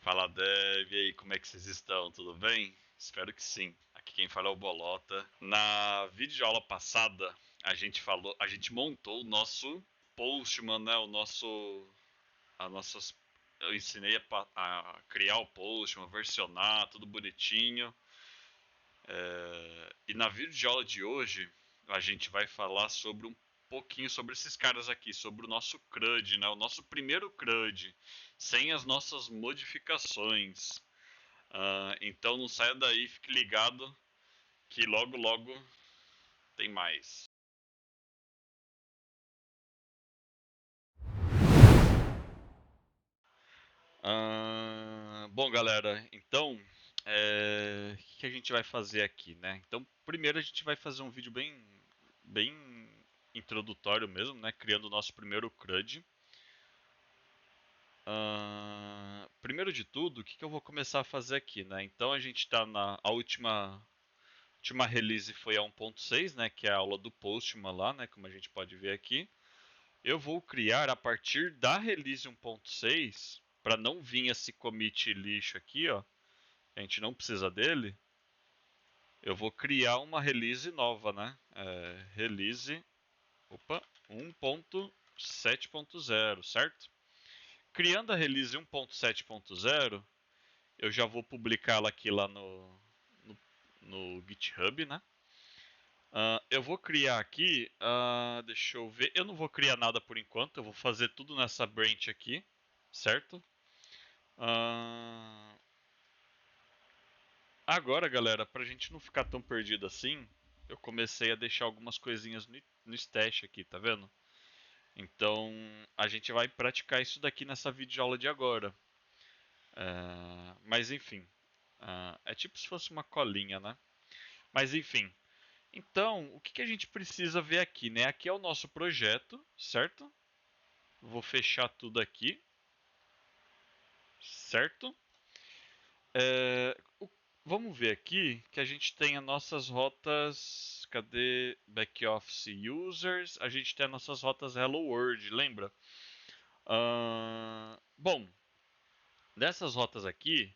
Fala Dev, e aí, como é que vocês estão? Tudo bem? Espero que sim. Aqui quem fala é o Bolota. Na videoaula passada, a gente montou o nosso Postman, né? A nossas, eu ensinei a criar o Postman, versionar, tudo bonitinho. E na videoaula de hoje, a gente vai falar sobre um pouquinho sobre esses caras aqui, sobre o nosso CRUD, né? O nosso primeiro CRUD, sem as nossas modificações. Então não saia daí, fique ligado que logo logo tem mais. Bom, galera, então o que a gente vai fazer aqui, né? Então, primeiro a gente vai fazer um vídeo bem introdutório mesmo, né? Criando o nosso primeiro CRUD. Primeiro de tudo, o que eu vou começar a fazer aqui, né? Então a gente está na a última release foi a 1.6, né? Que é a aula do Postman lá, né? Como a gente pode ver aqui. Eu vou criar a partir da release 1.6, para não vir esse commit lixo aqui, ó. A gente não precisa dele. Eu vou criar uma release nova, né? Release 1.7.0, certo? Criando a release 1.7.0, eu já vou publicá-la aqui lá no GitHub, né? Eu vou criar aqui, deixa eu ver, eu não vou criar nada por enquanto, eu vou fazer tudo nessa branch aqui, certo? Uh, Agora, galera, pra gente não ficar tão perdido assim, eu comecei a deixar algumas coisinhas no stash aqui, tá vendo? Então, a gente vai praticar isso daqui nessa videoaula de agora. Mas enfim, é tipo se fosse uma colinha, né? Mas enfim, então, o que a gente precisa ver aqui, né? Aqui é o nosso projeto, certo? Vou fechar tudo aqui, certo? Vamos ver aqui que a gente tem as nossas rotas. Cadê? Backoffice Users. A gente tem as nossas rotas Hello World, lembra? Bom, dessas rotas aqui,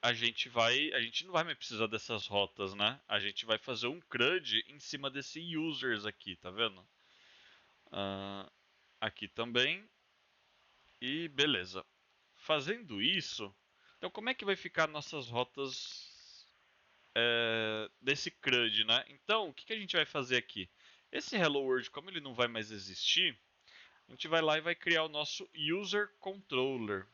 a gente não vai mais precisar dessas rotas, né? A gente vai fazer um CRUD em cima desse users aqui, tá vendo? Aqui também. E beleza. Fazendo isso, então como é que vai ficar nossas rotas desse CRUD, né? Então, o que a gente vai fazer aqui? Esse Hello World, como ele não vai mais existir, a gente vai lá e vai criar o nosso User Controller.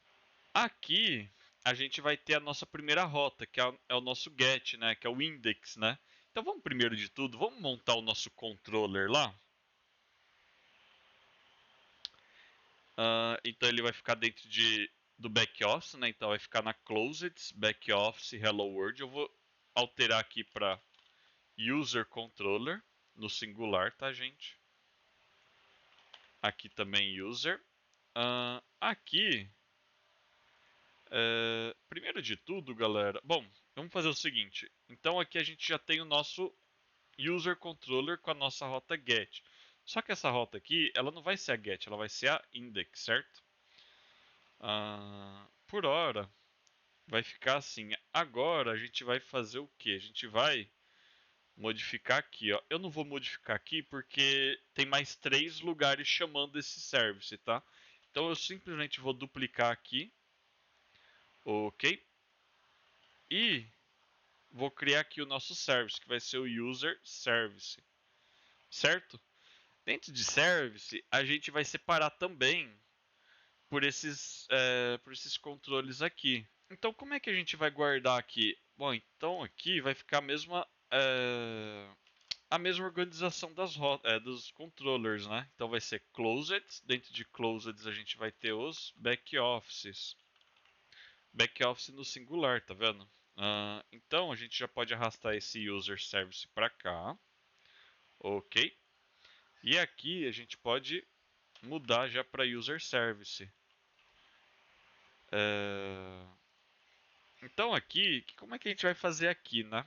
Aqui, a gente vai ter a nossa primeira rota, que é o nosso get, né? Que é o index, né? Então, vamos primeiro de tudo, vamos montar o nosso controller lá. Então, ele vai ficar dentro do backoffice, né? Então, vai ficar na closed backoffice hello world. Eu vou alterar aqui para user controller no singular, tá, gente? Aqui também user. Aqui, primeiro de tudo, galera. Bom, vamos fazer o seguinte. Então aqui a gente já tem o nosso user controller com a nossa rota get. Só que essa rota aqui, ela não vai ser a get, ela vai ser a index, certo? Por hora, vai ficar assim. Agora a gente vai fazer o que? A gente vai modificar aqui, ó. Eu não vou modificar aqui porque tem mais 3 lugares chamando esse service, tá? Então eu simplesmente vou duplicar aqui, ok? E vou criar aqui o nosso service, que vai ser o user service, certo? Dentro de service, a gente vai separar também por esses controles aqui. Então, como é que a gente vai guardar aqui? Bom, então aqui vai ficar a mesma organização dos controllers, né? Então vai ser closed, dentro de closed a gente vai ter os backoffices. Backoffice no singular, tá vendo? Então a gente já pode arrastar esse user service para cá, ok? E aqui a gente pode mudar já para user service. Então aqui, como é que a gente vai fazer aqui, né?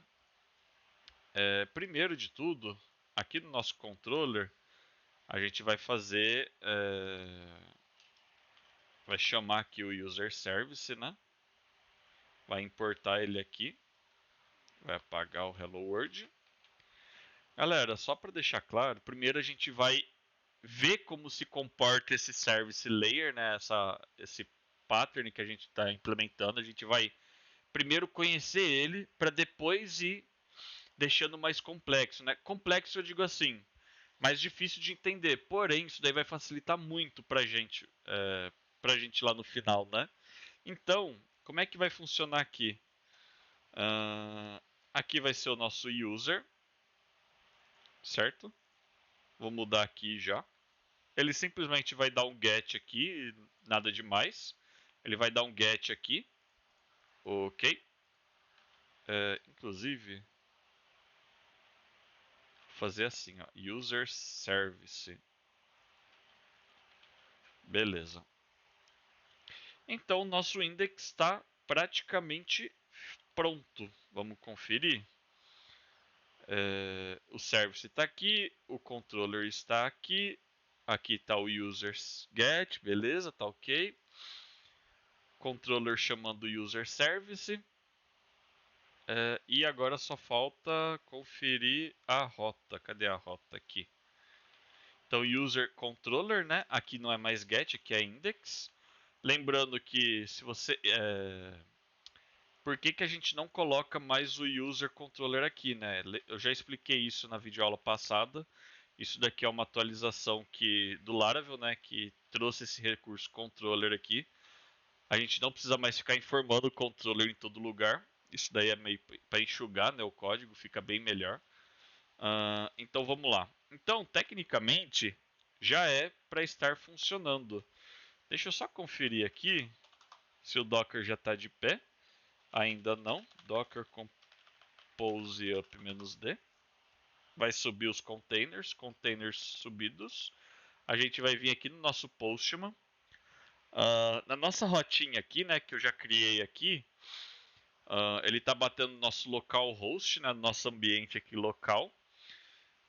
Primeiro de tudo, aqui no nosso controller, a gente vai fazer Vai chamar aqui o user service, né? Vai importar ele aqui. Vai apagar o hello world. Galera, só para deixar claro, primeiro a gente vai ver como se comporta esse service layer, né? Esse pattern que a gente está implementando. A gente vai primeiro conhecer ele para depois ir deixando mais complexo, né? Complexo eu digo assim, mais difícil de entender. Porém, isso daí vai facilitar muito pra gente lá no final, né? Então, como é que vai funcionar aqui? Aqui vai ser o nosso user, certo? Vou mudar aqui já. Ele simplesmente vai dar um get aqui, nada demais. Ele vai dar um get aqui, ok? Inclusive, vou fazer assim, ó, user service. Beleza. Então, nosso index está praticamente pronto. Vamos conferir. O service está aqui, o controller está aqui, aqui está o users get, beleza, tá ok. Controller chamando o user service. E agora só falta conferir a rota. Cadê a rota aqui? Então, user controller, né? Aqui não é mais get, aqui é index. Lembrando que se você por que, que a gente não coloca mais o user controller aqui, né? Eu já expliquei isso na videoaula passada. Isso daqui é uma atualização do Laravel, né? Que trouxe esse recurso controller aqui. A gente não precisa mais ficar informando o controller em todo lugar. Isso daí é meio para enxugar, né? O código fica bem melhor. Então vamos lá. Então, tecnicamente, já é para estar funcionando. Deixa eu só conferir aqui se o Docker já está de pé. Ainda não. Docker compose up "-d". Vai subir os containers. Containers subidos. A gente vai vir aqui no nosso Postman. Na nossa rotinha aqui, né, que eu já criei aqui, ele está batendo no nosso localhost, né, no nosso ambiente aqui local.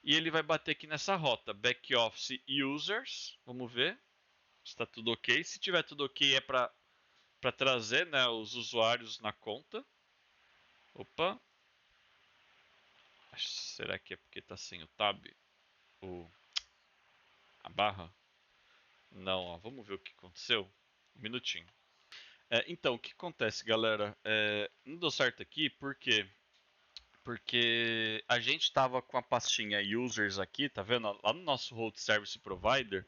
E ele vai bater aqui nessa rota, backoffice users. Vamos ver se está tudo ok. Se tiver tudo ok, é para trazer, né, os usuários na conta. Opa. Será que é porque está sem o tab? A barra? Não, ó, vamos ver o que aconteceu. Um minutinho. Então, o que acontece, galera? Não deu certo aqui porque a gente estava com a pastinha users aqui, tá vendo? Lá no nosso Road Service Provider,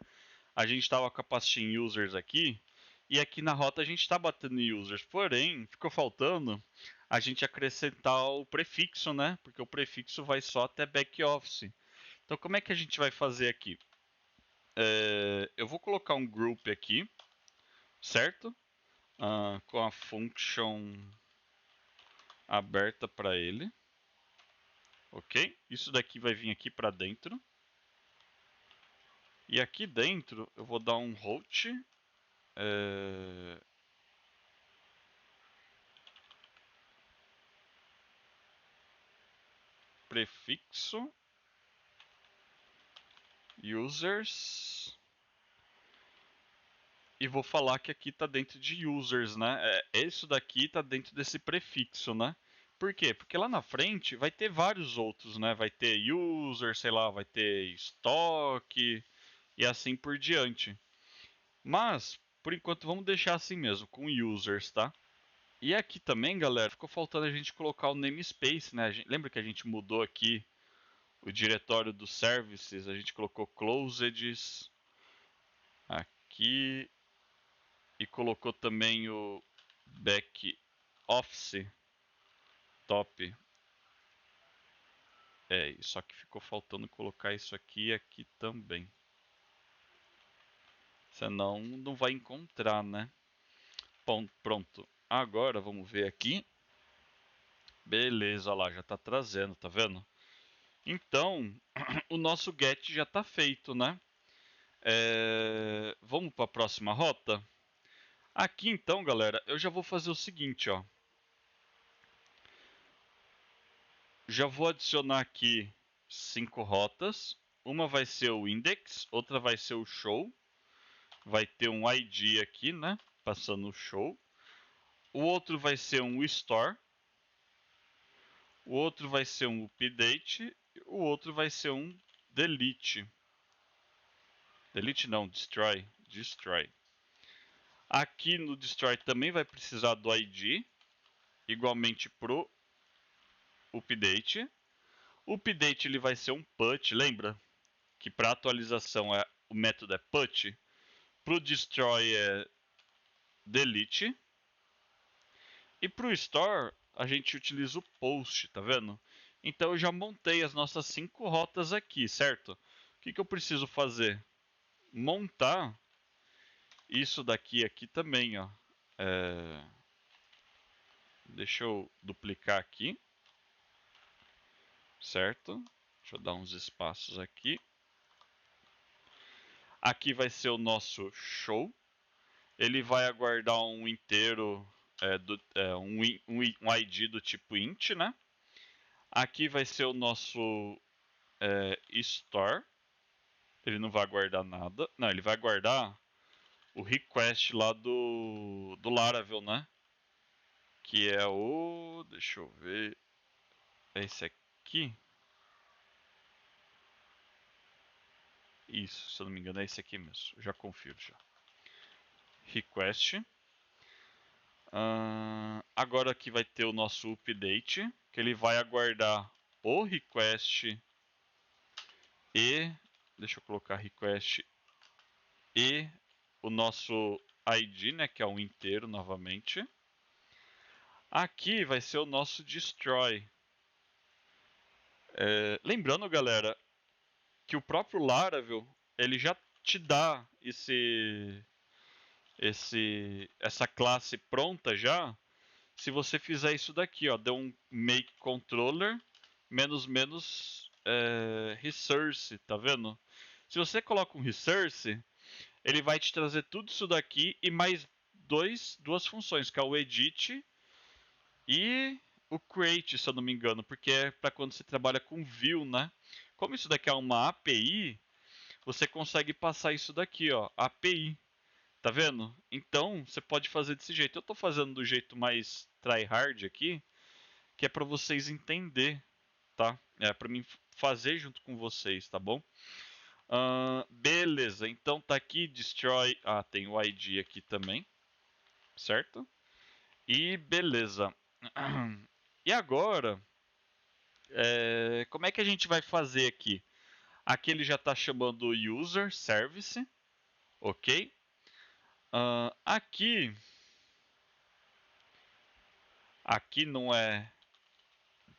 a gente estava com a pastinha users aqui, e aqui na rota a gente está batendo em users. Porém, ficou faltando a gente acrescentar o prefixo, né? Porque o prefixo vai só até backoffice. Então, como é que a gente vai fazer aqui? Eu vou colocar um group aqui, certo? Com a function aberta para ele. Ok? Isso daqui vai vir aqui para dentro. E aqui dentro eu vou dar um host. Prefixo users. E vou falar que aqui está dentro de users, né? Isso daqui está dentro desse prefixo, né? Por quê? Porque lá na frente vai ter vários outros, né? Vai ter user, sei lá, vai ter estoque e assim por diante. Mas, por enquanto, vamos deixar assim mesmo, com users, tá? E aqui também, galera, ficou faltando a gente colocar o namespace, né? Lembra que a gente mudou aqui o diretório dos services? A gente colocou closeds aqui e colocou também o back office top. Só que ficou faltando colocar isso aqui e aqui também. Senão não vai encontrar, né? Bom, pronto. Agora vamos ver aqui. Beleza, olha lá, já está trazendo, tá vendo? Então, o nosso get já está feito, né? Vamos para a próxima rota? Aqui então, galera, eu já vou fazer o seguinte, ó. Já vou adicionar aqui 5 rotas. Uma vai ser o index, outra vai ser o show vai ter um ID aqui, né? Passando o show. O outro vai ser um store. O outro vai ser um update. O outro vai ser um delete. Delete não, destroy. Destroy. Aqui no destroy também vai precisar do ID. Igualmente pro update. O update ele vai ser um put, lembra? Que para atualização o método é put. Para o destroy é delete. E para o store a gente utiliza o post, tá vendo? Então eu já montei as nossas 5 rotas aqui, certo? O que eu preciso fazer? Montar isso daqui aqui também, ó. Deixa eu duplicar aqui, certo? Deixa eu dar uns espaços aqui. Aqui vai ser o nosso show. Ele vai aguardar um inteiro, um ID do tipo int, né? Aqui vai ser o nosso store. Ele não vai guardar nada. Não, ele vai guardar o request lá do Laravel, né? Que é o... Deixa eu ver... É esse aqui? Isso, se eu não me engano é esse aqui mesmo. Já confiro já. Request. Agora aqui vai ter o nosso update, que ele vai aguardar o request e... Deixa eu colocar request e o nosso ID, né, que é um inteiro novamente. Aqui vai ser o nosso destroy. Lembrando, galera, que o próprio Laravel ele já te dá essa classe pronta já. Se você fizer isso daqui, ó, deu um make controller menos resource, tá vendo? Se você coloca um resource, ele vai te trazer tudo isso daqui e mais duas funções, que é o edit e o create, se eu não me engano, porque é para quando você trabalha com view, né? Como isso daqui é uma API, você consegue passar isso daqui, ó, API. Tá vendo? Então, você pode fazer desse jeito. Eu tô fazendo do jeito mais tryhard aqui, que é para vocês entender, tá? É para mim fazer junto com vocês, tá bom? Beleza, então tá aqui destroy. Tem o ID aqui também, certo? E beleza. E agora, como é que a gente vai fazer aqui? Aqui ele já está chamando o user service, ok? Aqui não é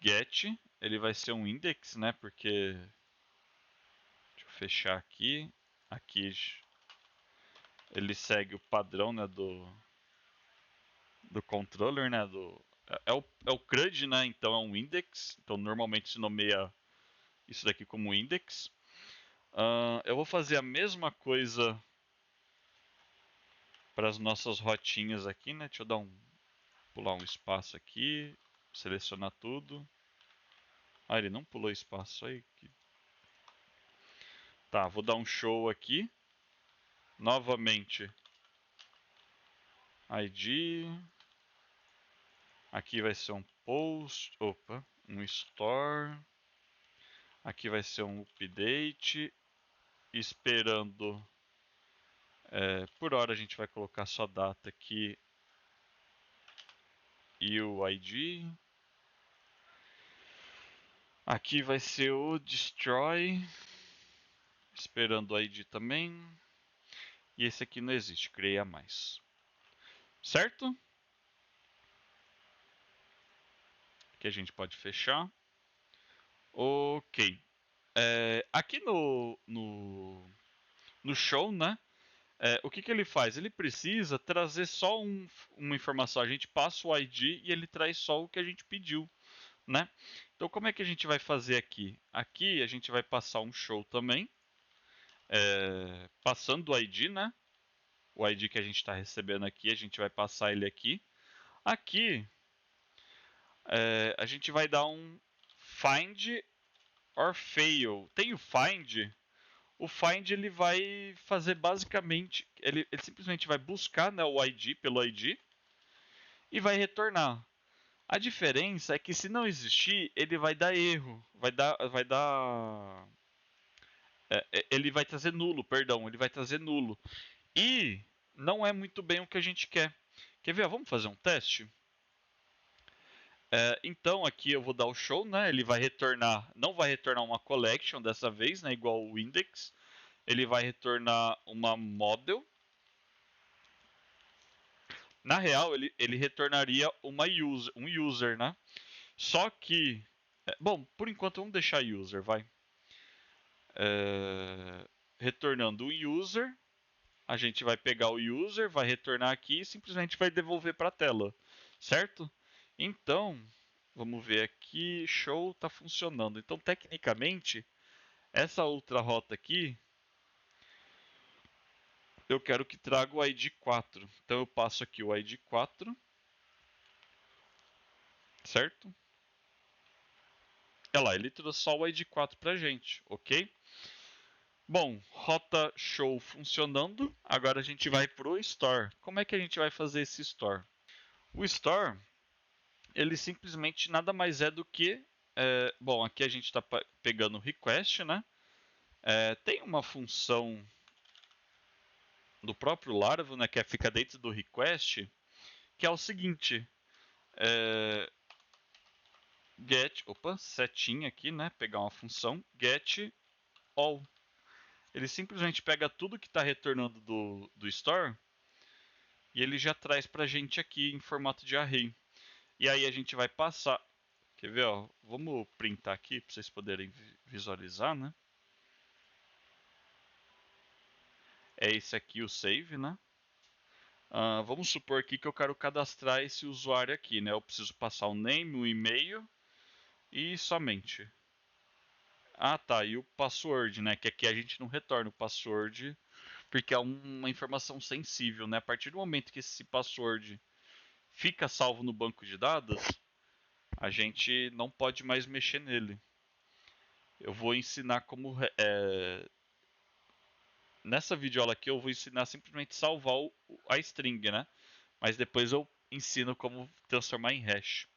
get, ele vai ser um index, né? Porque deixa eu fechar aqui. Aqui ele segue o padrão, né, do controller, né? É o CRUD, né? Então é um index. Então normalmente se nomeia isso daqui como index. Eu vou fazer a mesma coisa para as nossas rotinhas aqui, né? Deixa eu pular um espaço aqui, selecionar tudo. Ele não pulou espaço aí. Tá, vou dar um show aqui. Novamente, ID. Aqui vai ser um post, um store. Aqui vai ser um update. Esperando. Por hora a gente vai colocar só data aqui e o ID. Aqui vai ser o destroy. Esperando o ID também. E esse aqui não existe, criei a mais. Certo? Que a gente pode fechar. Ok. Aqui no show, né? O que ele faz? Ele precisa trazer só uma informação. A gente passa o ID e ele traz só o que a gente pediu, né? Então, como é que a gente vai fazer aqui? Aqui a gente vai passar um show também, passando o ID, né? O ID que a gente está recebendo aqui, a gente vai passar ele aqui. Aqui, a gente vai dar um find or fail. Tem o find O find ele vai fazer basicamente, ele simplesmente vai buscar, né, o ID pelo ID e vai retornar. A diferença é que se não existir, ele vai dar erro, ele vai trazer nulo, perdão, ele vai trazer nulo. E não é muito bem o que a gente quer. Quer ver? Vamos fazer um teste? Então aqui eu vou dar o show, né? Ele vai retornar, não vai retornar uma collection dessa vez, né? Igual o index. Ele vai retornar uma model. Na real, ele retornaria um user, né? Só que, bom, por enquanto vamos deixar user, vai. Retornando um user, a gente vai pegar o user, vai retornar aqui e simplesmente vai devolver para a tela, certo? Então, vamos ver aqui, show está funcionando. Então, tecnicamente, essa outra rota aqui, eu quero que traga o ID 4. Então, eu passo aqui o ID 4, certo? Olha lá, ele trouxe só o ID 4 para a gente, ok? Bom, rota show funcionando. Agora a gente vai para o store. Como é que a gente vai fazer esse store? O store, ele simplesmente nada mais é do que. Bom, aqui a gente está pegando o request, né? Tem uma função do próprio Laravel, né, que fica dentro do request, que é o seguinte: setinha aqui, né? Pegar uma função get all. Ele simplesmente pega tudo que está retornando do store e ele já traz para a gente aqui em formato de array. E aí a gente vai passar. Quer ver? Ó? Vamos printar aqui para vocês poderem visualizar, né? É esse aqui o save, né? Vamos supor aqui que eu quero cadastrar esse usuário aqui, né? Eu preciso passar o name, o e-mail e somente. Ah, tá. E o password, né? Que aqui a gente não retorna o password porque é uma informação sensível, né? A partir do momento que esse password fica salvo no banco de dados, a gente não pode mais mexer nele. Eu vou ensinar como. Nessa videoaula aqui eu vou ensinar simplesmente salvar a string, né? Mas depois eu ensino como transformar em hash.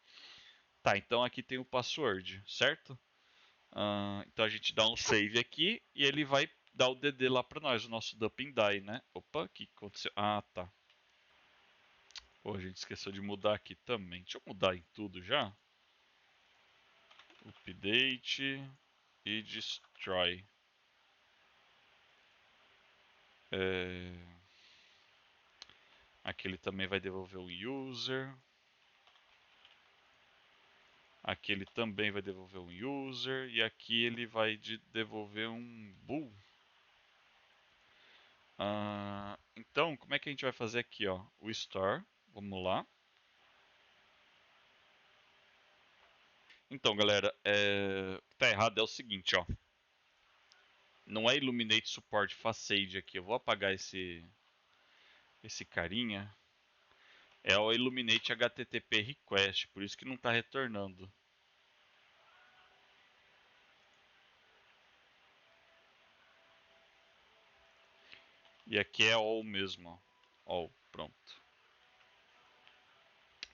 Tá, então aqui tem o password, certo? Então a gente dá um save aqui e ele vai dar o DD lá para nós, o nosso dump and die, né? Opa, o que aconteceu? Ah, tá. Pô, a gente esqueceu de mudar aqui também. Deixa eu mudar em tudo já. Update e destroy. Aqui ele também vai devolver um user. Aqui ele também vai devolver um user. E aqui ele vai devolver um bool. Então, como é que a gente vai fazer aqui, ó? O store. Vamos lá. Então, galera, tá errado é o seguinte, ó. Não é Illuminate Support Facade aqui. Eu vou apagar esse carinha. É o Illuminate HTTP Request, por isso que não está retornando. E aqui é all mesmo, ó. All, pronto.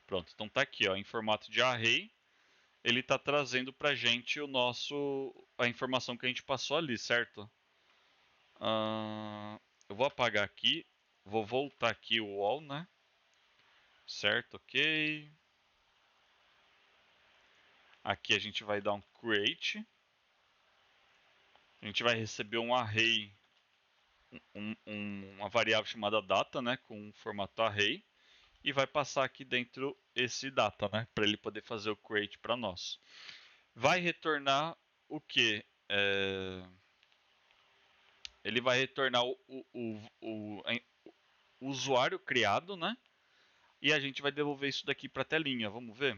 Pronto, então tá aqui, ó, em formato de array. Ele está trazendo pra gente a informação que a gente passou ali, certo? Eu vou apagar aqui, vou voltar aqui o all, né? Certo, ok. Aqui a gente vai dar um create. A gente vai receber um array, uma variável chamada data, né? Com um formato array. E vai passar aqui dentro esse data, né? Para ele poder fazer o create para nós. Vai retornar o que? Ele vai retornar o usuário criado, né? E a gente vai devolver isso daqui para a telinha. Vamos ver?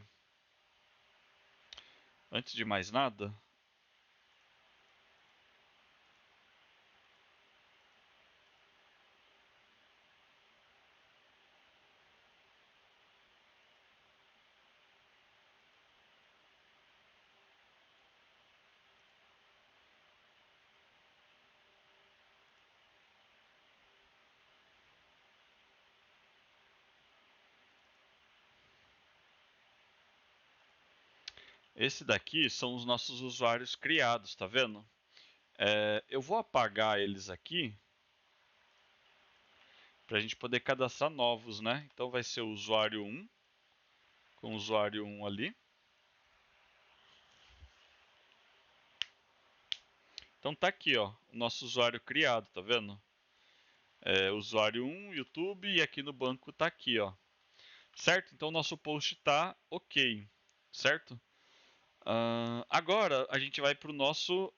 Antes de mais nada, Esse daqui são os nossos usuários criados, tá vendo? Eu vou apagar eles aqui para a gente poder cadastrar novos, né? Então vai ser o usuário 1, com o usuário 1 ali. Então tá aqui, ó, o nosso usuário criado, tá vendo? Usuário 1, YouTube, e aqui no banco tá aqui, ó. Certo? Então o nosso post tá ok, certo? Agora a gente vai pro nosso.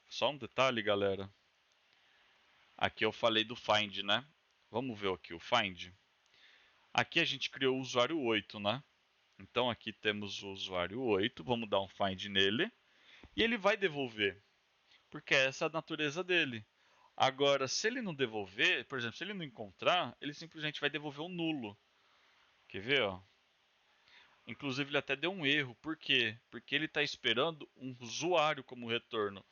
Só um detalhe, galera. Aqui eu falei do Find, né? Vamos ver aqui o Find. Aqui a gente criou o usuário 8, né? Então aqui temos o usuário 8, vamos dar um Find nele. E ele vai devolver, porque essa é a natureza dele. Agora, se ele não devolver, por exemplo, se ele não encontrar, ele simplesmente vai devolver um nulo. Quer ver, ó? Inclusive ele até deu um erro. Por quê? Porque ele está esperando um usuário como retorno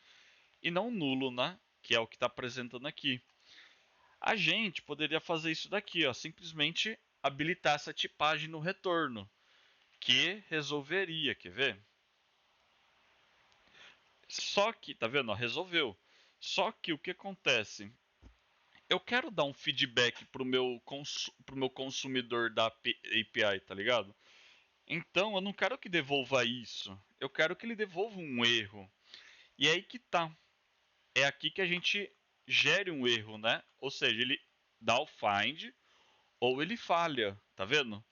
e não um nulo, né? Que é o que está apresentando aqui. A gente poderia fazer isso daqui, ó, simplesmente habilitar essa tipagem no retorno, que resolveria, quer ver? Só que, tá vendo? Ó, resolveu. Só que o que acontece? Eu quero dar um feedback pro meu consumidor da API, tá ligado? Então eu não quero que devolva isso. Eu quero que ele devolva um erro. E é aí que tá. É aqui que a gente gere um erro, né? Ou seja, ele dá o find ou ele falha, tá vendo?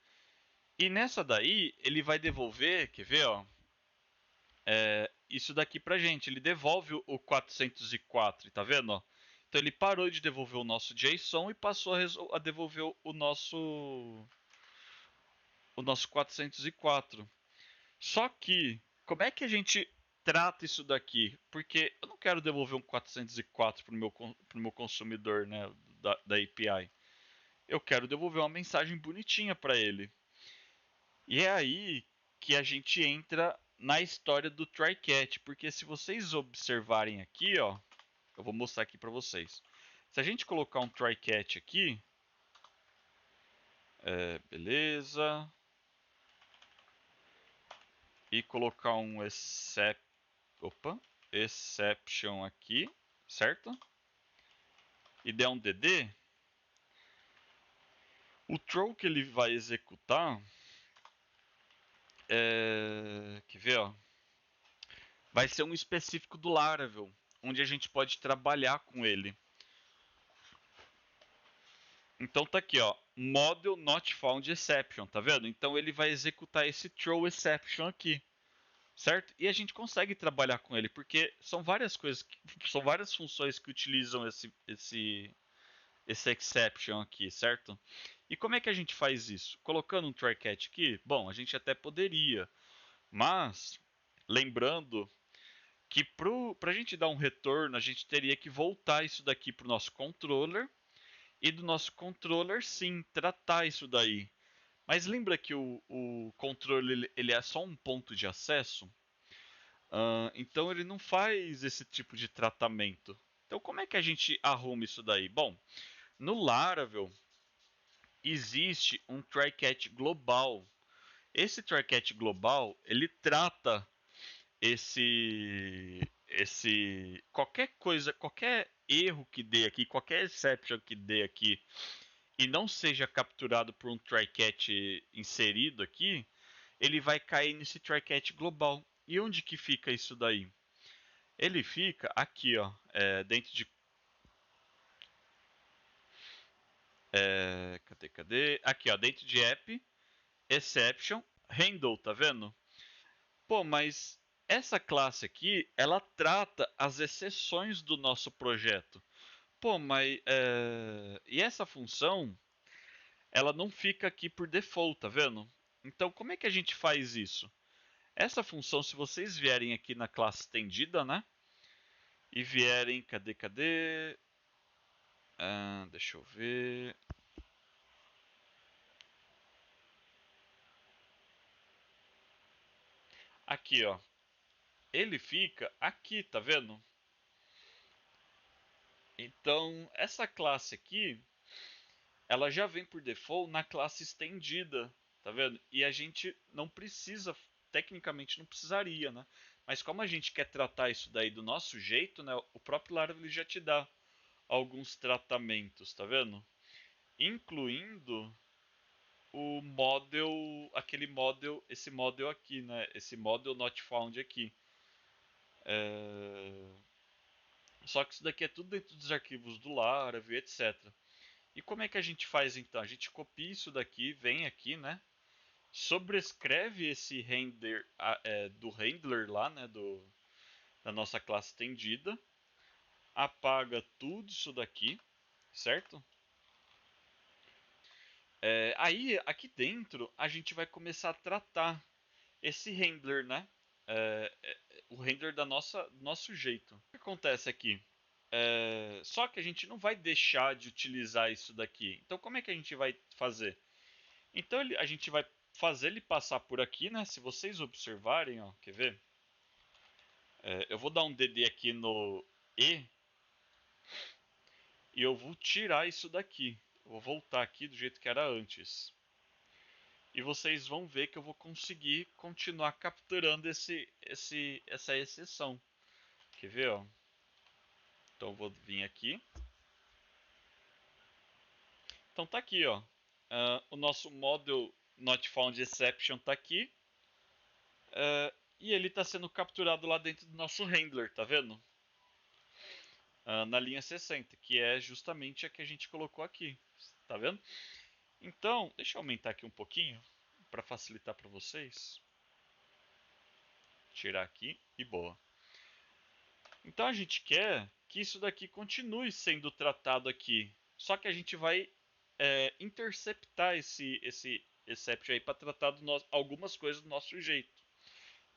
E nessa daí, ele vai devolver, quer ver, ó? Isso daqui pra gente. Ele devolve o 404, tá vendo, ó? Então ele parou de devolver o nosso JSON e passou a devolver o nosso 404. Só que, como é que a gente trata isso daqui? Porque eu não quero devolver um 404 pro meu consumidor, né, da API. Eu quero devolver uma mensagem bonitinha para ele. E é aí que a gente entra na história do try catch, porque se vocês observarem aqui, ó, eu vou mostrar aqui para vocês. Se a gente colocar um try catch aqui, beleza, e colocar um exception aqui, certo? E der um DD, o throw que ele vai executar quer ver, ó? Vai ser um específico do Laravel, onde a gente pode trabalhar com ele. Então tá aqui, ó, model not found exception, tá vendo? Então ele vai executar esse throw exception aqui, certo? E a gente consegue trabalhar com ele, porque são várias coisas, são várias funções que utilizam esse exception aqui, certo? E como é que a gente faz isso? Colocando um try catch aqui? Bom, a gente até poderia, mas lembrando que para a gente dar um retorno, a gente teria que voltar isso daqui para o nosso controller e do nosso controller, sim, tratar isso daí. Mas lembra que o controller ele é só um ponto de acesso? Então ele não faz esse tipo de tratamento. Então como é que a gente arruma isso daí? Bom, no Laravel existe um try-catch global. Esse try-catch global ele trata qualquer coisa, qualquer erro que dê aqui, qualquer exception que dê aqui e não seja capturado por um try-catch inserido aqui, ele vai cair nesse try-catch global. E onde que fica isso daí? Ele fica aqui, ó, dentro de cadê? Aqui, ó, dentro de app, exception, handle, tá vendo? Pô, mas essa classe aqui, ela trata as exceções do nosso projeto. Pô, mas e essa função, ela não fica aqui por default, tá vendo? Então, como é que a gente faz isso? Essa função, se vocês vierem aqui na classe estendida, né? E vierem, cadê? Deixa eu ver. Aqui, ó. Ele fica aqui, tá vendo? Então, essa classe aqui, ela já vem por default na classe estendida, tá vendo? E a gente não precisa, tecnicamente não precisaria, né? Mas como a gente quer tratar isso daí do nosso jeito, né? O próprio Laravel já te dá alguns tratamentos, tá vendo? Incluindo o model, aquele model, esse model aqui, né? Esse model not found aqui. Só que isso daqui é tudo dentro dos arquivos do Laravel, etc. E como é que a gente faz então? A gente copia isso daqui, vem aqui, né? Sobrescreve esse render do handler lá, né? Da nossa classe estendida. Apaga tudo isso daqui, certo? Aí, aqui dentro, a gente vai começar a tratar esse handler, né? O render do nosso jeito. O que acontece aqui? Só que a gente não vai deixar de utilizar isso daqui. Então, como é que a gente vai fazer? Então, a gente vai fazer ele passar por aqui, né? Se vocês observarem, ó, quer ver? Eu vou dar um DD aqui no E e eu vou tirar isso daqui. Eu vou voltar aqui do jeito que era antes. E vocês vão ver que eu vou conseguir continuar capturando essa exceção. Quer ver, ó? Então eu vou vir aqui. Então tá aqui, ó. O nosso model not found exception tá aqui. E ele está sendo capturado lá dentro do nosso handler, tá vendo? Na linha 60, que é justamente a que a gente colocou aqui. Tá vendo? Então, deixa eu aumentar aqui um pouquinho para facilitar para vocês. Tirar aqui e boa. Então a gente quer que isso daqui continue sendo tratado aqui. Só que a gente vai interceptar esse exception aí para tratar algumas coisas do nosso jeito.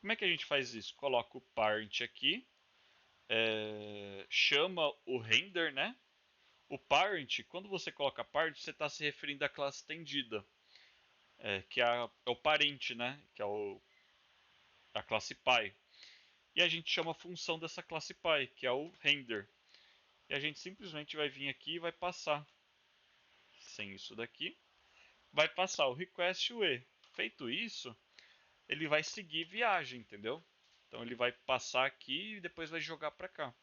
Como é que a gente faz isso? Coloca o parent aqui, chama o render, né? O parent, quando você coloca parent, você está se referindo à classe estendida, que é o parente, né? Que é a classe pi. E a gente chama a função dessa classe pi, que é o render. E a gente simplesmente vai vir aqui e vai passar, sem isso daqui, vai passar o request e o e. Feito isso, ele vai seguir viagem, entendeu? Então ele vai passar aqui e depois vai jogar para cá.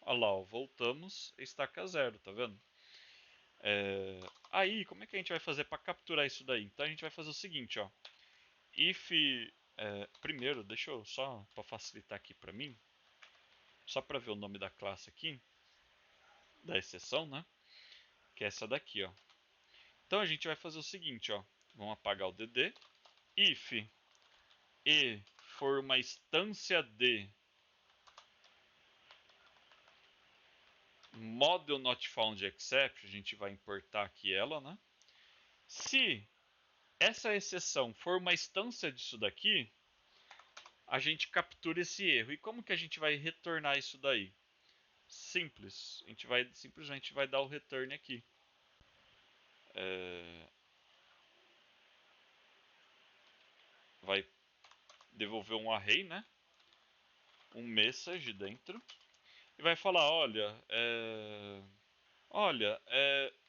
Olha lá, ó, voltamos, estaca zero, tá vendo? Aí, como é que a gente vai fazer para capturar isso daí? Então a gente vai fazer o seguinte, ó. If, primeiro, deixa eu só para facilitar aqui para mim, só para ver o nome da classe aqui, da exceção, né? Que é essa daqui, ó. Então a gente vai fazer o seguinte, ó. Vamos apagar o DD. If e for uma instância de model not found exception, a gente vai importar aqui ela, né? Se essa exceção for uma instância disso daqui, a gente captura esse erro. E como que a gente vai retornar isso daí? Simples. A gente vai simplesmente vai dar o return aqui. Vai devolver um array, né? Um message dentro. E vai falar,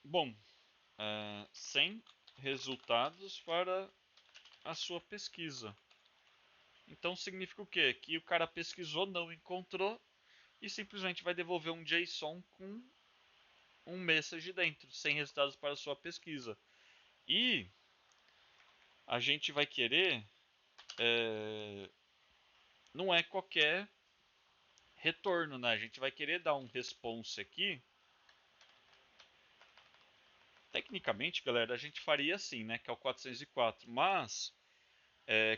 bom, sem resultados para a sua pesquisa. Então significa o quê? Que o cara pesquisou, não encontrou e simplesmente vai devolver um JSON com um message dentro, sem resultados para a sua pesquisa. E a gente vai querer, não é qualquer retorno, né? A gente vai querer dar um response aqui. Tecnicamente, galera, a gente faria assim, né? Que é o 404. Mas,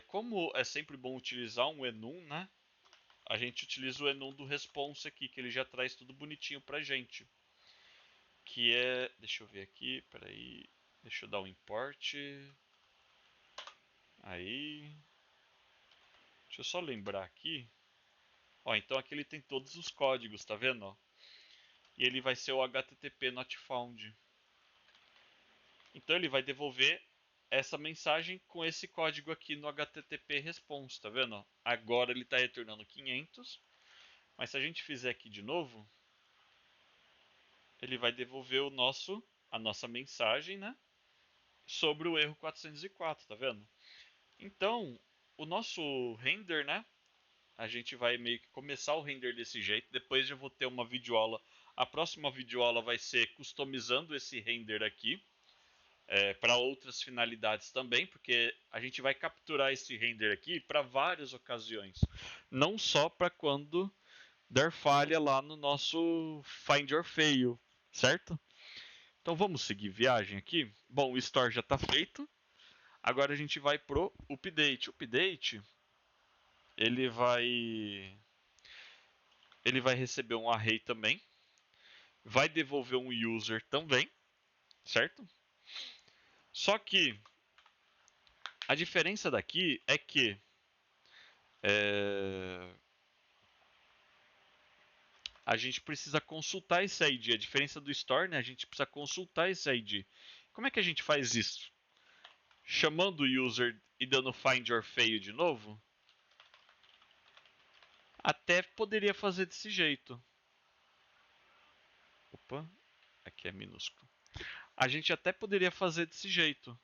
como é sempre bom utilizar um enum, né? A gente utiliza o enum do response aqui, que ele já traz tudo bonitinho pra gente. Que é, deixa eu ver aqui, peraí, deixa eu dar um import. Aí, deixa eu só lembrar aqui. Ó, então aqui ele tem todos os códigos, tá vendo? Ó? E ele vai ser o HTTP not found. Então ele vai devolver essa mensagem com esse código aqui no HTTP response, tá vendo? Agora ele está retornando 500, mas se a gente fizer aqui de novo, ele vai devolver o nosso a nossa mensagem, né, sobre o erro 404, tá vendo? Então, o nosso render, né, a gente vai meio que começar o render desse jeito, depois eu vou ter uma videoaula. A próxima videoaula vai ser customizando esse render aqui, para outras finalidades também, porque a gente vai capturar esse render aqui para várias ocasiões, não só para quando der falha lá no nosso Find Your Fail, certo? Então vamos seguir viagem aqui. Bom, o store já está feito. Agora a gente vai pro update. O update ele vai receber um array também, vai devolver um user também, certo? Só que a diferença daqui é que é, a gente precisa consultar esse ID. A diferença do store, né? A gente precisa consultar esse ID. Como é que a gente faz isso? Chamando o user e dando find your fail de novo? Até poderia fazer desse jeito. Opa, aqui é minúsculo. A gente até poderia fazer desse jeito.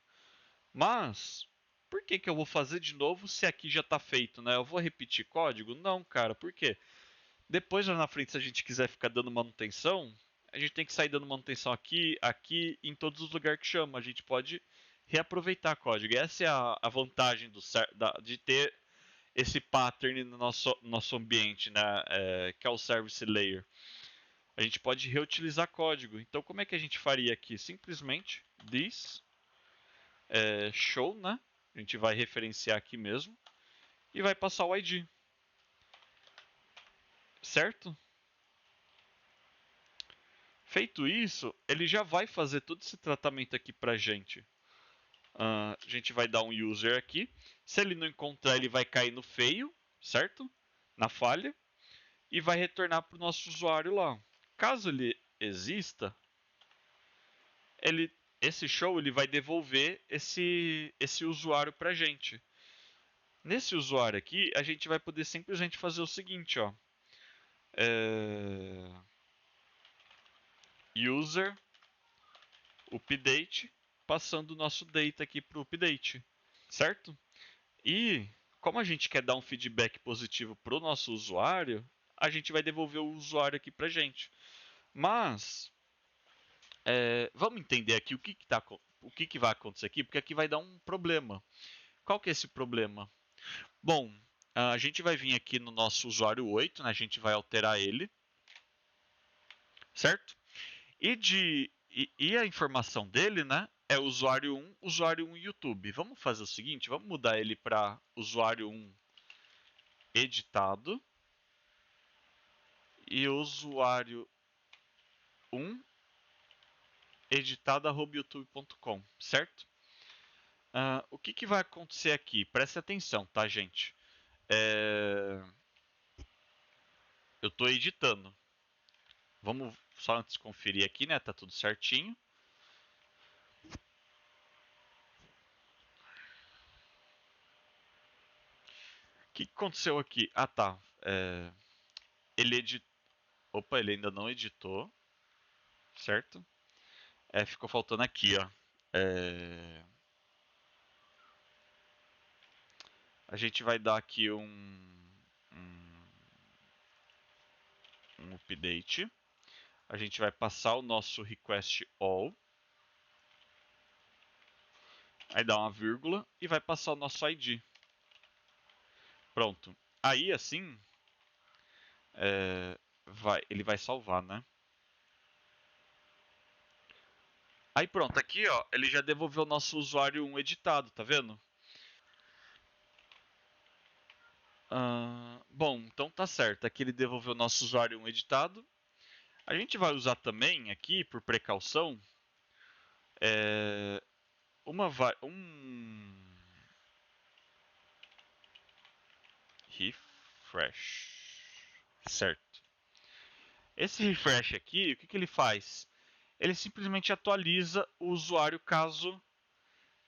Mas, por que que eu vou fazer de novo se aqui já está feito, né? Eu vou repetir código? Não, cara, por quê? Depois lá na frente, se a gente quiser ficar dando manutenção, a gente tem que sair dando manutenção aqui, aqui, em todos os lugares que chama. A gente pode reaproveitar código. E essa é a vantagem de ter esse pattern no nosso ambiente, né? Que é o Service Layer. A gente pode reutilizar código. Então, como é que a gente faria aqui? Simplesmente this show, né? A gente vai referenciar aqui mesmo e vai passar o ID, certo? Feito isso, ele já vai fazer todo esse tratamento aqui pra gente. A gente vai dar um user aqui. Se ele não encontrar, ele vai cair no fail, certo? Na falha. E vai retornar para o nosso usuário lá. Caso ele exista, esse show ele vai devolver esse usuário para a gente. Nesse usuário aqui, a gente vai poder simplesmente fazer o seguinte, ó. User update, passando o nosso data aqui para o update, certo? E como a gente quer dar um feedback positivo para o nosso usuário, a gente vai devolver o usuário aqui para gente. Mas vamos entender aqui o que vai acontecer aqui, porque aqui vai dar um problema. Qual que é esse problema? Bom, a gente vai vir aqui no nosso usuário 8, né? A gente vai alterar ele, certo? E a informação dele, né? É usuário 1 YouTube. Vamos fazer o seguinte, vamos mudar ele para usuário 1 editado e usuário 1 editado@youtube.com, certo? O que vai acontecer aqui? Preste atenção, tá, gente? Eu estou editando. Vamos só antes conferir aqui, né? Tá tudo certinho. O que aconteceu aqui? Ah, tá. Ele editou. Opa, ele ainda não editou, certo? Ficou faltando aqui, ó. A gente vai dar aqui um update. A gente vai passar o nosso request all. Aí dá uma vírgula e vai passar o nosso ID. Pronto. Aí assim, ele vai salvar, né? Aí pronto, aqui ó, ele já devolveu o nosso usuário 1 editado, tá vendo? Bom, então tá certo. Aqui ele devolveu o nosso usuário 1 editado. A gente vai usar também aqui, por precaução, um refresh. Certo. Esse refresh aqui, o que ele faz? Ele simplesmente atualiza o usuário caso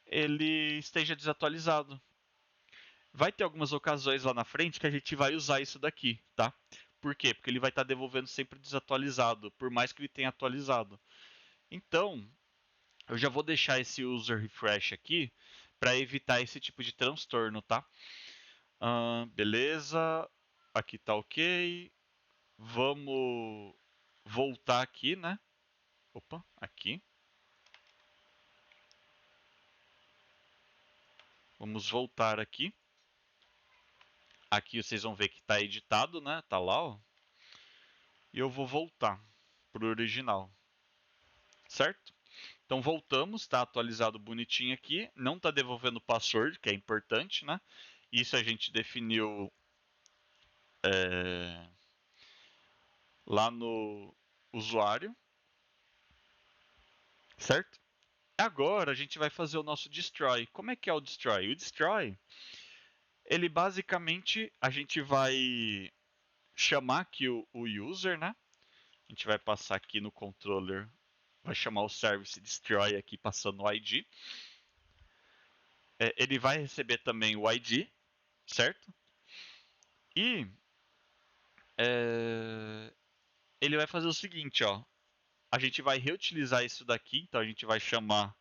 ele esteja desatualizado. Vai ter algumas ocasiões lá na frente que a gente vai usar isso daqui, tá? Por quê? Porque ele vai estar devolvendo sempre desatualizado, por mais que ele tenha atualizado. Então, Eu já vou deixar esse user refresh aqui para evitar esse tipo de transtorno, tá? Beleza, aqui tá ok. Vamos voltar aqui, né? Opa, aqui. Vamos voltar aqui. Aqui vocês vão ver que está editado, né? Tá lá, ó. E eu vou voltar pro original, certo? Então voltamos, está atualizado bonitinho aqui. Não está devolvendo password, que é importante, né? Isso a gente definiu lá no usuário, certo? Agora a gente vai fazer o nosso destroy. Como é que é o destroy? O destroy, ele basicamente a gente vai chamar aqui o user, né? A gente vai passar aqui no controller, vai chamar o service destroy aqui passando o ID. Ele vai receber também o ID, certo? E ele vai fazer o seguinte, ó. A gente vai reutilizar isso daqui, então a gente vai chamar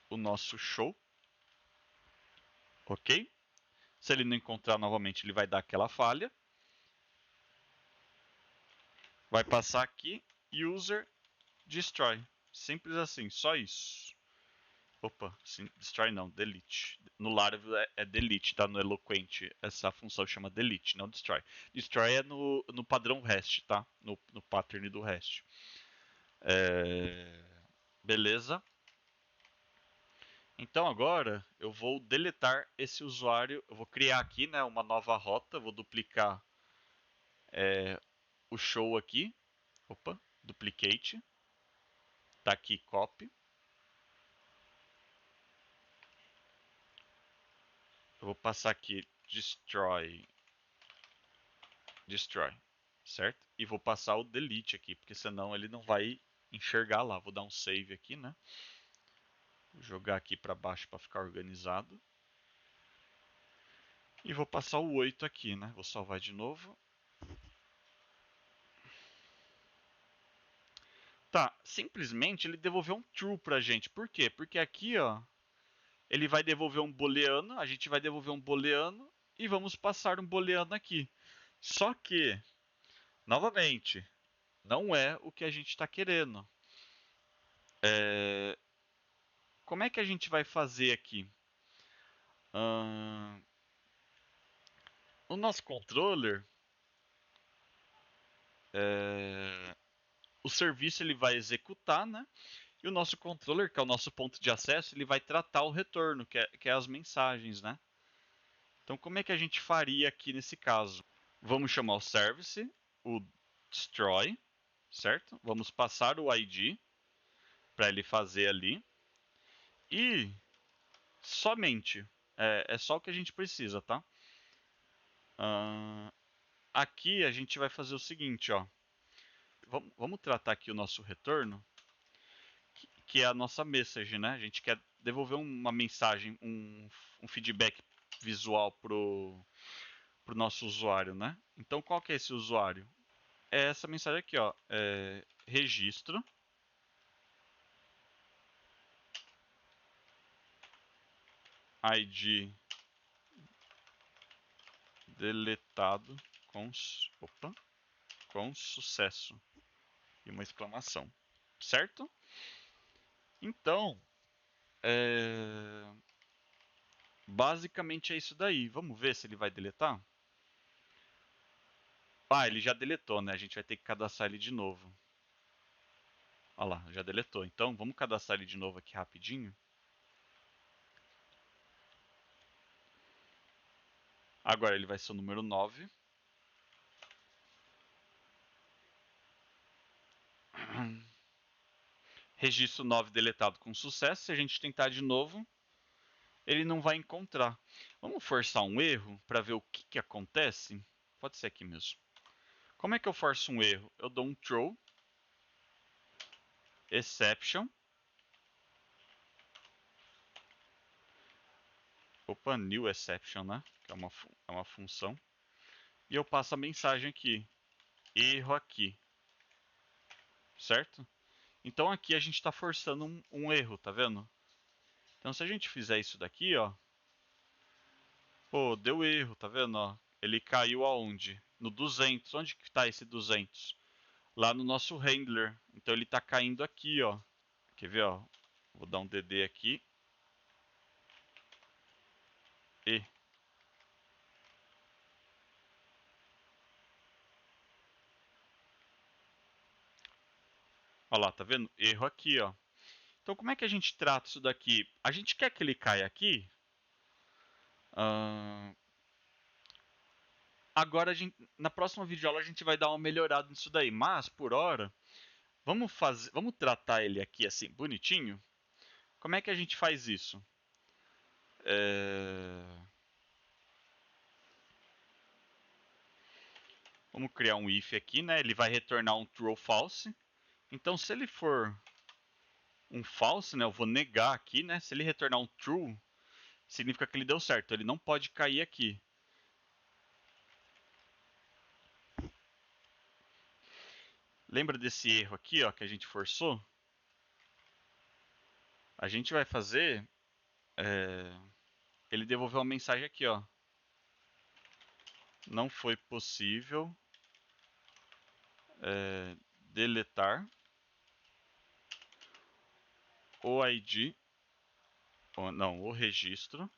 o nosso show, ok? Se ele não encontrar novamente, ele vai dar aquela falha. Vai passar aqui, user destroy. Simples assim, só isso. Opa, sim, destroy não, delete. No Laravel é delete, tá? No Eloquent essa função chama delete, não destroy. Destroy é no padrão REST, tá? No pattern do REST. Beleza. Então agora eu vou deletar esse usuário. Eu vou criar aqui, né, uma nova rota. Vou duplicar o show aqui. Opa, duplicate. Tá aqui copy. Eu vou passar aqui destroy, certo? E vou passar o delete aqui, porque senão ele não vai enxergar lá. Vou dar um save aqui, né? Vou jogar aqui para baixo para ficar organizado. E vou passar o 8 aqui, né? Vou salvar de novo. Tá, simplesmente ele devolveu um true pra gente. Por quê? Porque aqui, ó, ele vai devolver um booleano, a gente vai devolver um booleano e vamos passar um booleano aqui. Só que, novamente, não é o que a gente está querendo. Como é que a gente vai fazer aqui? O nosso controller, o serviço ele vai executar, né? E o nosso controller, que é o nosso ponto de acesso, ele vai tratar o retorno, que é as mensagens, né? Então, como é que a gente faria aqui nesse caso? Vamos chamar o service, o destroy, certo? Vamos passar o ID para ele fazer ali. E somente, é só o que a gente precisa, tá? Aqui a gente vai fazer o seguinte, ó. Vamos tratar aqui o nosso retorno, que é a nossa message, né? A gente quer devolver uma mensagem, um feedback visual pro nosso usuário, né? Então, qual que é esse usuário? É essa mensagem aqui, ó. Registro. ID deletado com sucesso. E uma exclamação. Certo? Então, basicamente é isso daí. Vamos ver se ele vai deletar? Ah, ele já deletou, né? A gente vai ter que cadastrar ele de novo. Olha lá, já deletou. Então, vamos cadastrar ele de novo aqui rapidinho. Agora ele vai ser o número 9. Registro 9 deletado com sucesso. Se a gente tentar de novo, ele não vai encontrar. Vamos forçar um erro para ver o que acontece? Pode ser aqui mesmo. Como é que eu forço um erro? Eu dou um throw exception. Opa, new exception, né? Que é uma função. E eu passo a mensagem aqui. Erro aqui. certo? Então aqui a gente está forçando um erro, tá vendo? Então se a gente fizer isso daqui, ó, pô, deu erro, tá vendo, ó? Ele caiu aonde? No 200. Onde que tá esse 200? Lá no nosso handler. Então ele tá caindo aqui, ó. Quer ver, ó? Vou dar um DD aqui. E olha lá, tá vendo? Erro aqui, ó. Então como é que a gente trata isso daqui? A gente quer que ele caia aqui? Ah, agora na próxima videoaula a gente vai dar uma melhorada nisso daí. Mas por hora, vamos tratar ele aqui assim, bonitinho. Como é que a gente faz isso? É, vamos criar um if aqui, né? Ele vai retornar um true ou false. Então se ele for um false, né? Eu vou negar aqui, né? Se ele retornar um true, significa que ele deu certo. Ele não pode cair aqui. Lembra desse erro aqui, ó, que a gente forçou? A gente vai fazer ele devolveu uma mensagem aqui, ó. Não foi possível deletar o ID, ou, não, o registro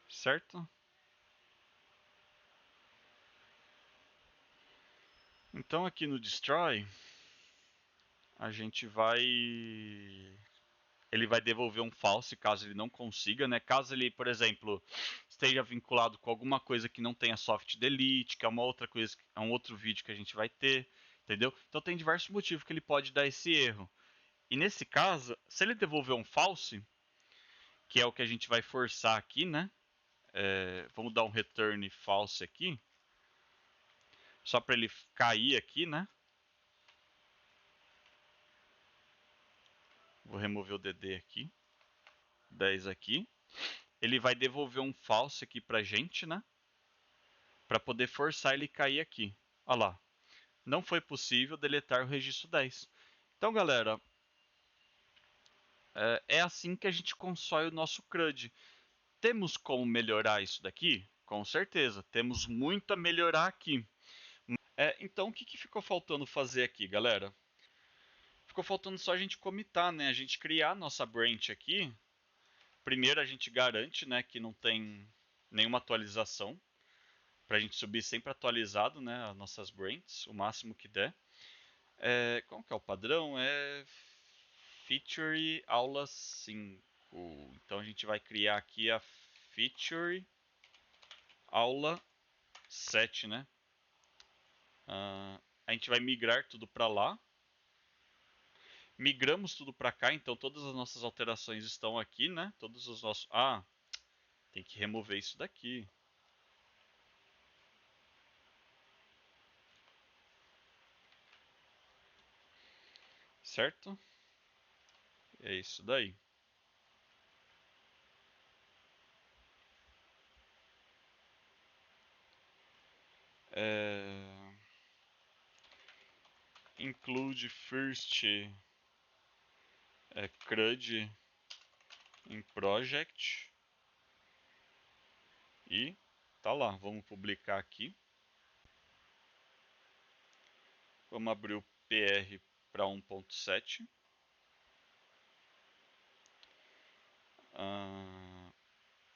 certo? Então aqui no destroy a gente vai ele vai devolver um false caso ele não consiga, né? Caso ele, por exemplo, esteja vinculado com alguma coisa que não tenha soft delete, que é uma outra coisa, é um outro vídeo que a gente vai ter, entendeu? Então tem diversos motivos que ele pode dar esse erro. E nesse caso, se ele devolver um false, que é o que a gente vai forçar aqui, né? Vamos dar um return false aqui, só para ele cair aqui, né? Vou remover o DD aqui, 10 aqui. Ele vai devolver um false aqui pra gente, né? Para poder forçar ele cair aqui. Olha lá. Não foi possível deletar o registro 10. Então, galera, é assim que a gente constrói o nosso CRUD. Temos como melhorar isso daqui? Com certeza, temos muito a melhorar aqui. Então, o que ficou faltando fazer aqui, galera? Ficou faltando só a gente comitar, né? A gente criar nossa branch aqui. Primeiro a gente garante, né, que não tem nenhuma atualização, para a gente subir sempre atualizado, né, as nossas branches, o máximo que der. Qual que é o padrão? É feature aula 5. Então a gente vai criar aqui a feature aula 7, né? A gente vai migrar tudo para lá. Migramos tudo para cá, então todas as nossas alterações estão aqui, né? Todos os nossos. Ah, tem que remover isso daqui. Certo? É isso daí. Include first CRUD em project e tá lá. Vamos publicar aqui. Vamos abrir o PR para 1.7.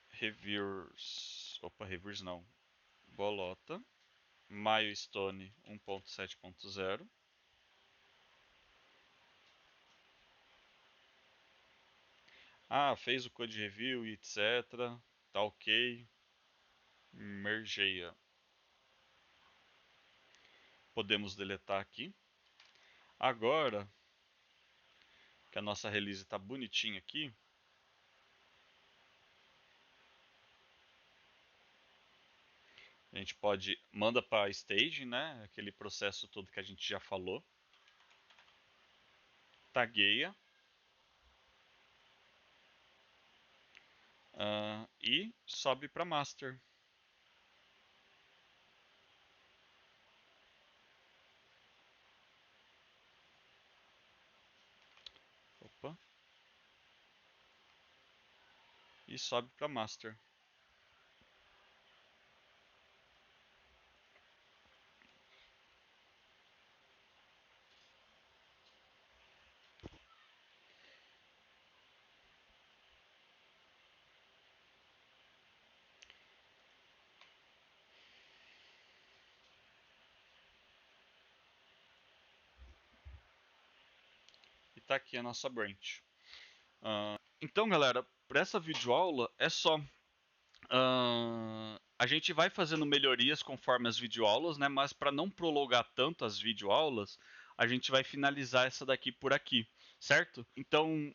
Reviewers. Opa, reviewers não. Bolota. Milestone 1.7.0. Fez o code review e etc. Tá ok. Mergeia. Podemos deletar aqui. Agora que a nossa release está bonitinha aqui, a gente manda para stage, né? Aquele processo todo que a gente já falou. Tagueia. E sobe para Master. Opa. E sobe para Master. E tá aqui a nossa branch. Então, galera, para essa videoaula é só. A gente vai fazendo melhorias conforme as videoaulas, né? Mas para não prolongar tanto as videoaulas, a gente vai finalizar essa daqui por aqui, certo? Então,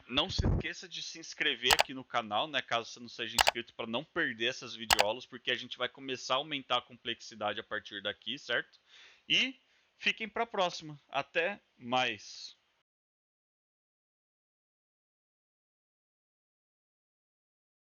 não se esqueça de se inscrever aqui no canal, né? Caso você não seja inscrito, para não perder essas videoaulas, porque a gente vai começar a aumentar a complexidade a partir daqui, certo? E fiquem para a próxima. Até mais.